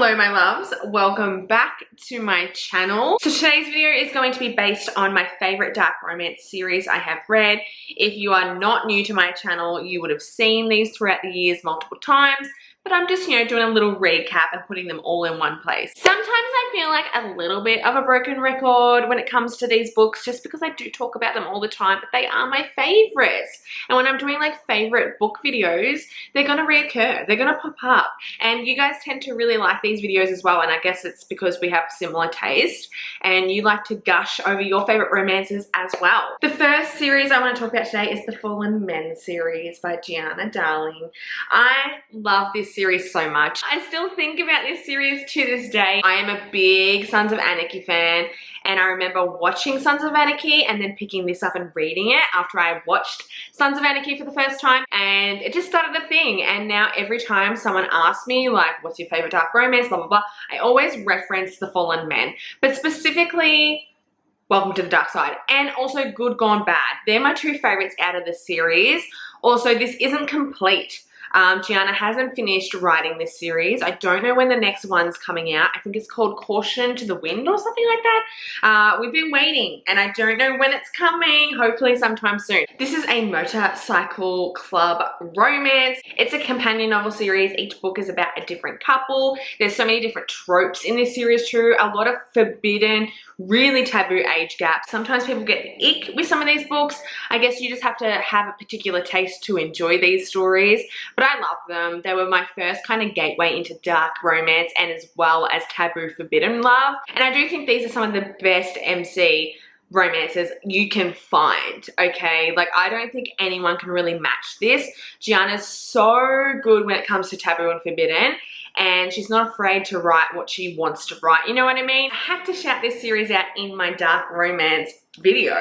Hello my loves, welcome back to my channel. So today's video is going to be based on my favorite dark romance series I have read. If you are not new to my channel, you would have seen these throughout the years multiple times, but I'm just, doing a little recap and putting them all in one place. Sometimes I feel like a little bit of a broken record when it comes to these books, just because I do talk about them all the time, but they are my favorites. And when I'm doing like favorite book videos, they're gonna reoccur, they're gonna pop up. And you guys tend to really like these videos as well, and I guess it's because we have similar taste and you like to gush over your favorite romances as well. The first series I want to talk about today is the Fallen Men series by Gianna Darling. I love this series so much. I still think about this series to this day. I am a big Sons of Anarchy fan, and I remember watching Sons of Anarchy and then picking this up and reading it after I watched Sons of Anarchy for the first time, and it just started a thing. And now every time someone asks me like, what's your favorite dark romance, blah blah blah, I always reference the Fallen Men, but specifically Welcome to the Dark Side and also Good Gone Bad. They're my two favorites out of the series. Also, this isn't complete. Gianna hasn't finished writing this series. I don't know when the next one's coming out. I think it's called Caution to the Wind or something like that. We've been waiting and I don't know when it's coming. Hopefully sometime soon. This is a motorcycle club romance. It's a companion novel series. Each book is about a different couple. There's so many different tropes in this series too. A lot of forbidden, really taboo age gaps. Sometimes people get ick with some of these books. I guess you just have to have a particular taste to enjoy these stories. But I love them. They were my first kind of gateway into dark romance and as well as taboo forbidden love. And I do think these are some of the best MC romances you can find, okay? Like, I don't think anyone can really match this. Gianna's so good when it comes to taboo and forbidden, and she's not afraid to write what she wants to write, you know what I mean? I had to shout this series out in my dark romance video.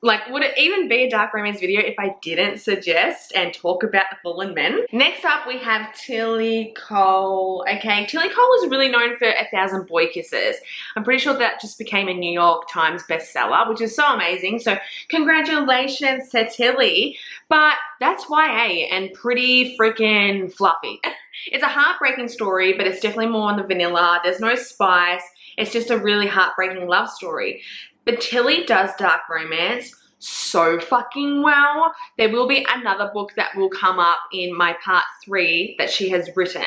Like, would it even be a dark romance video if I didn't suggest and talk about the Fallen Men? Next up, we have Tilly Cole. Okay, Tilly Cole is really known for 1,000 Boy Kisses. I'm pretty sure that just became a New York Times bestseller, which is so amazing. So congratulations to Tilly. But that's YA and pretty freaking fluffy. It's a heartbreaking story, but it's definitely more on the vanilla. There's no spice. It's just a really heartbreaking love story. But Tilly does dark romance so fucking well. There will be another book that will come up in my part 3 that she has written.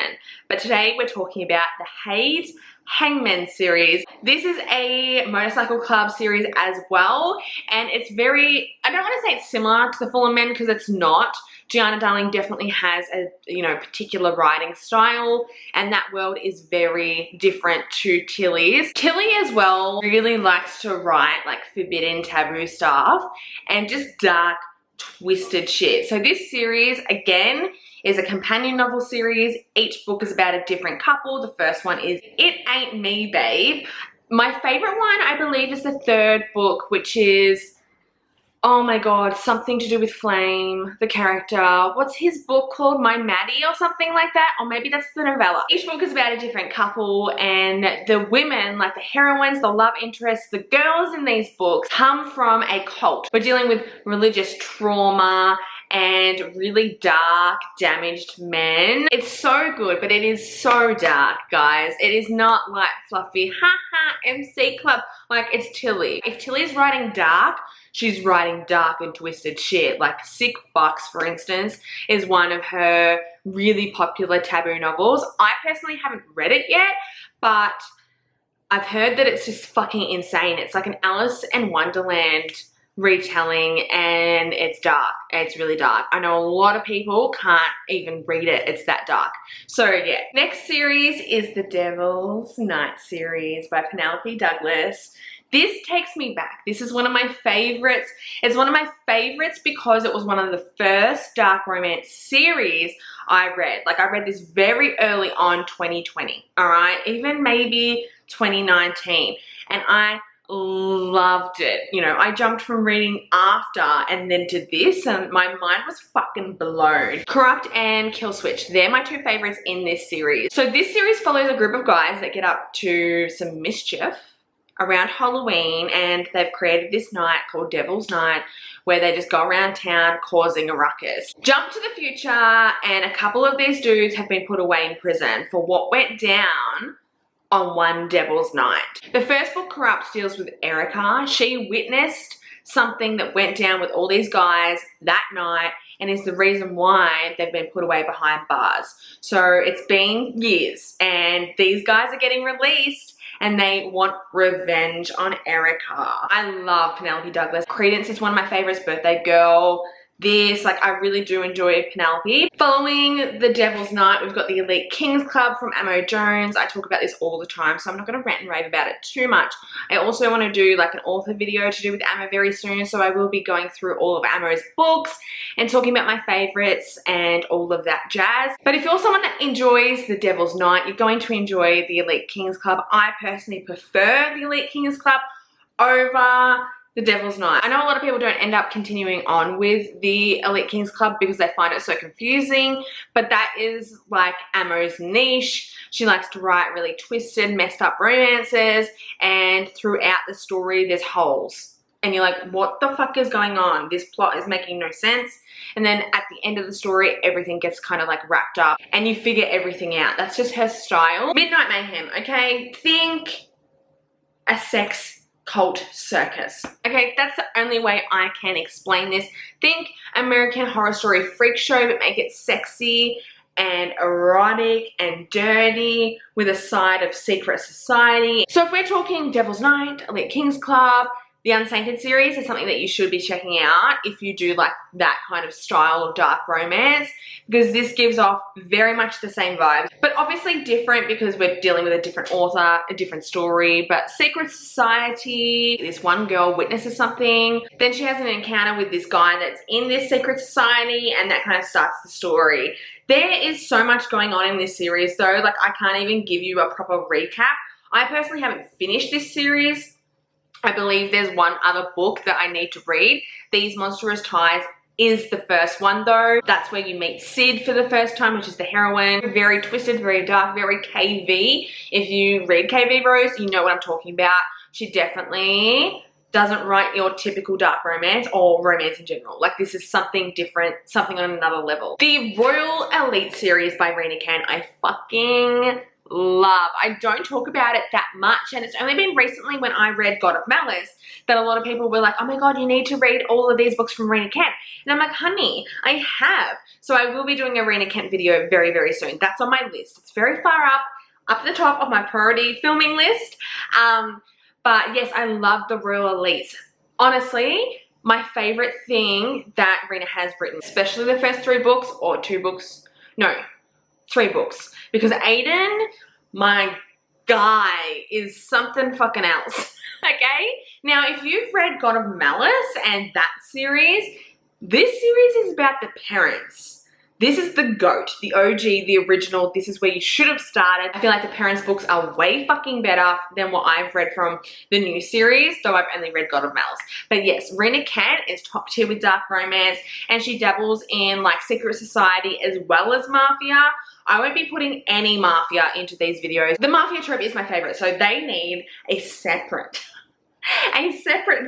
But today we're talking about the Hangmen series. This is a motorcycle club series as well, and it's very, I don't want to say it's similar to the Fallen Men because it's not. Gianna Darling definitely has a, particular writing style, and that world is very different to Tilly's. Tilly as well really likes to write like forbidden taboo stuff and just dark, twisted shit. So this series, again, is a companion novel series. Each book is about a different couple. The first one is It Ain't Me, Babe. My favorite one, I believe, is the third book, which is, oh my god, something to do with Flame, the character. What's his book called? My Maddie or something like that? Or maybe that's the novella. Each book is about a different couple, and the women, like the heroines, the love interests, the girls in these books come from a cult. We're dealing with religious trauma and really dark, damaged men. It's so good, but it is so dark, guys. It is not like fluffy, haha, MC Club, like it's Tilly. If Tilly's writing dark, she's writing dark and twisted shit. Like Sick Fucks, for instance, is one of her really popular taboo novels. I personally haven't read it yet, but I've heard that it's just fucking insane. It's like an Alice in Wonderland retelling, and it's dark. It's really dark. I know a lot of people can't even read it. It's that dark. So yeah. Next series is the Devil's Night series by Penelope Douglas. This takes me back. This is one of my favorites. It's one of my favorites because it was one of the first dark romance series I read. Like, I read this very early on 2020, all right? Even maybe 2019. And I loved it. I jumped from reading after and then to this, and my mind was fucking blown. Corrupt and Kill Switch, they're my two favorites in this series. So this series follows a group of guys that get up to some mischief around Halloween, and they've created this night called Devil's Night where they just go around town causing a ruckus. Jump to the future, and a couple of these dudes have been put away in prison for what went down on one Devil's Night. The first book, Corrupt, deals with Erica. She witnessed something that went down with all these guys that night and is the reason why they've been put away behind bars. So it's been years and these guys are getting released and they want revenge on Erica. I love Penelope Douglas. Credence is one of my favorites, Birthday Girl. This, like, I really do enjoy Penelope. Following the Devil's Night, we've got the Elite Kings Club from Amo Jones. I talk about this all the time, so I'm not going to rant and rave about it too much. I also want to do like an author video to do with Amo very soon, so I will be going through all of Amo's books and talking about my favorites and all of that jazz. But if you're someone that enjoys the Devil's Night, you're going to enjoy the Elite Kings Club. I personally prefer the Elite Kings Club over the Devil's Night. I know a lot of people don't end up continuing on with the Elite Kings Club because they find it so confusing, but that is like Amo's niche. She likes to write really twisted, messed up romances, and throughout the story there's holes. And you're like, what the fuck is going on? This plot is making no sense. And then at the end of the story, everything gets kind of like wrapped up and you figure everything out. That's just her style. Midnight Mayhem, okay? Think a sex cult circus. Okay, that's the only way I can explain this. Think American Horror Story freak show, but make it sexy and erotic and dirty with a side of secret society. So if we're talking Devil's Night, Elite Kings Club, the Unsainted series is something that you should be checking out if you do like that kind of style of dark romance, because this gives off very much the same vibes, but obviously different because we're dealing with a different author, a different story. But secret society, this one girl witnesses something, then she has an encounter with this guy that's in this secret society, and that kind of starts the story. There is so much going on in this series though, like I can't even give you a proper recap. I personally haven't finished this series. I believe there's one other book that I need to read. These Monstrous Ties is the first one though. That's where you meet Sid for the first time, which is the heroine. Very twisted, very dark, very KV. If you read KV Rose, you know what I'm talking about. She definitely doesn't write your typical dark romance or romance in general. Like, this is something different, something on another level. The Royal Elite series by Rena Can, I fucking love. I don't talk about it that much, and it's only been recently when I read God of Malice that a lot of people were like, oh my god, you need to read all of these books from Rena Kent. And I'm like, honey, I have. So I will be doing a Rena Kent video very, very soon. That's on my list. It's very far up at the top of my priority filming list. But yes, I love the Royal Elites. Honestly, my favorite thing that Rena has written, especially the first 3 books, or 2 books, no, 3 books, because Aiden, my guy, is something fucking else. Okay? Now, if you've read God of Malice and that series, this series is about the parents. This is the GOAT, the OG, the original. This is where you should have started. I feel like the parents' books are way fucking better than what I've read from the new series, though I've only read God of Malice. But yes, Rena Kent is top tier with dark romance, and she dabbles in like secret society as well as mafia. I won't be putting any mafia into these videos. The mafia trope is my favorite, so they need a separate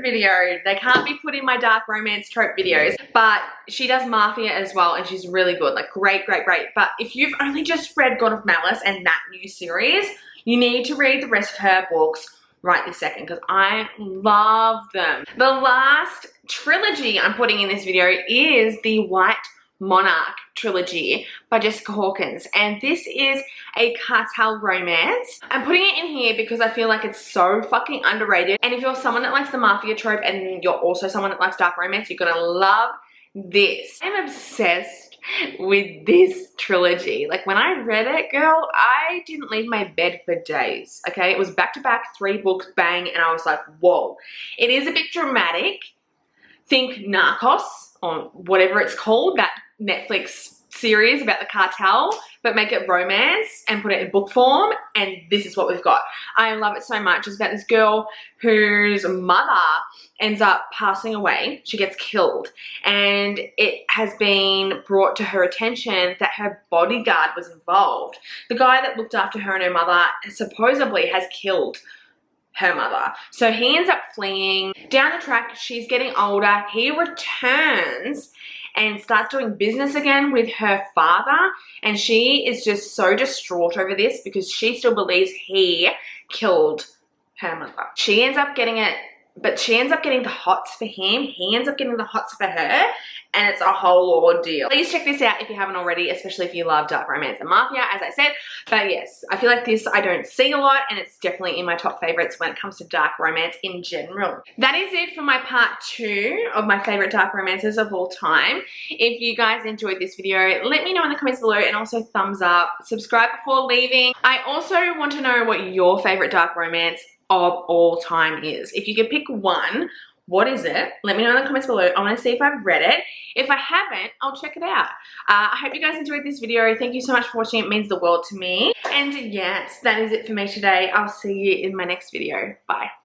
video. They can't be put in my dark romance trope videos. But she does mafia as well, and she's really good. Like, great, great, great. But if you've only just read God of Malice and that new series, you need to read the rest of her books right this second, because I love them. The last trilogy I'm putting in this video is the White Monarch trilogy by Jessica Hawkins, and this is a cartel romance. I'm putting it in here because I feel like it's so fucking underrated, and if you're someone that likes the mafia trope and you're also someone that likes dark romance, you're gonna love this. I'm obsessed with this trilogy. Like, when I read it, girl, I didn't leave my bed for days. Okay, it was back to back, 3 books, bang, and I was like, whoa. It is a bit dramatic. Think Narcos, or whatever it's called, that Netflix series about the cartel, but make it romance and put it in book form, and this is what we've got. I love it so much. It's about this girl whose mother ends up passing away. She gets killed, and it has been brought to her attention that her bodyguard was involved. The guy that looked after her and her mother supposedly has killed her mother. So he ends up fleeing. Down the track, she's getting older. He returns and start doing business again with her father. And she is just so distraught over this because she still believes he killed her mother. She ends up getting it, but she ends up getting the hots for him. He ends up getting the hots for her, and it's a whole ordeal. Please check this out if you haven't already, especially if you love dark romance and mafia, as I said. But yes, I feel like this I don't see a lot, and it's definitely in my top favorites when it comes to dark romance in general. That is it for my part 2 of my favorite dark romances of all time. If you guys enjoyed this video, let me know in the comments below, and also thumbs up, subscribe before leaving. I also want to know what your favorite dark romance of all time is. If you could pick one, what is it? Let me know in the comments below. I want to see if I've read it. If I haven't, I'll check it out. I hope you guys enjoyed this video. Thank you so much for watching. It means the world to me. And yes, that is it for me today. I'll see you in my next video. Bye.